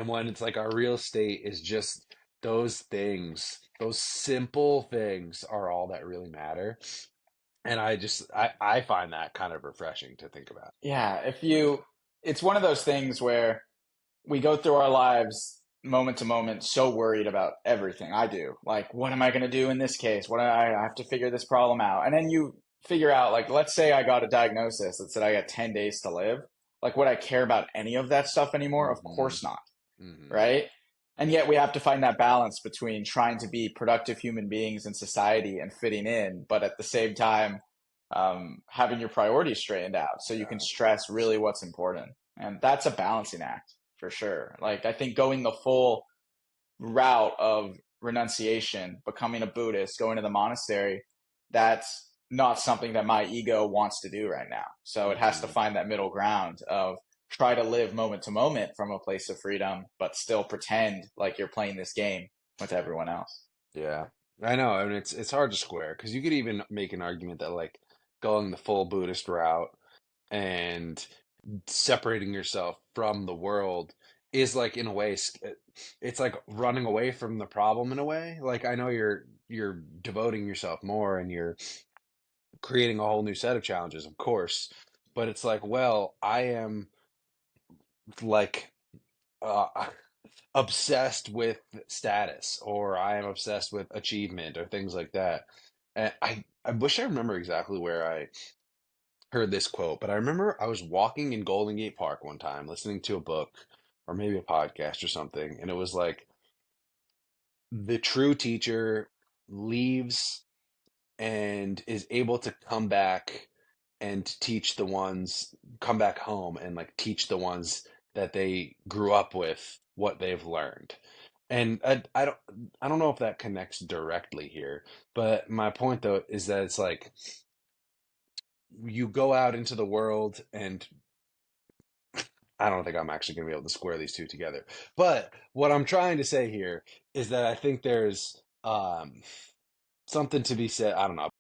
And when it's like our real state is just those things, those simple things are all that really matter. And I find that kind of refreshing to think about. Yeah, it's one of those things where we go through our lives moment to moment so worried about everything. I do. Like, what am I going to do in this case? I have to figure this problem out. And then you figure out, like, let's say I got a diagnosis that said I got 10 days to live. Like, would I care about any of that stuff anymore? Of Hmm. course not. Hmm. Right? And yet we have to find that balance between trying to be productive human beings in society and fitting in, but at the same time, having your priorities straightened out so you can Yeah. stress really what's important. And that's a balancing act for sure. Like, I think going the full route of renunciation, becoming a Buddhist, going to the monastery, that's not something that my ego wants to do right now. So it has to Hmm. find that middle ground of try to live moment to moment from a place of freedom, but still pretend like you're playing this game with everyone else. Yeah. I know. I mean, it's hard to square because you could even make an argument that like going the full Buddhist route and separating yourself from the world is like in a way it's like running away from the problem in a way. Like I know you're devoting yourself more and you're creating a whole new set of challenges, of course, but it's like, well, I am like uh obsessed with status or I am obsessed with achievement or things like that. And I wish I remember exactly where I heard this quote, but I remember I was walking in Golden Gate Park one time listening to a book or maybe a podcast or something, and it was like the true teacher leaves and is able to come back and teach the ones come back home and like teach the ones that they grew up with what they've learned. And I don't know if that connects directly here, but my point though is that it's like you go out into the world and I don't think I'm actually going to be able to square these two together. But what I'm trying to say here is that I think there's something to be said. I don't know.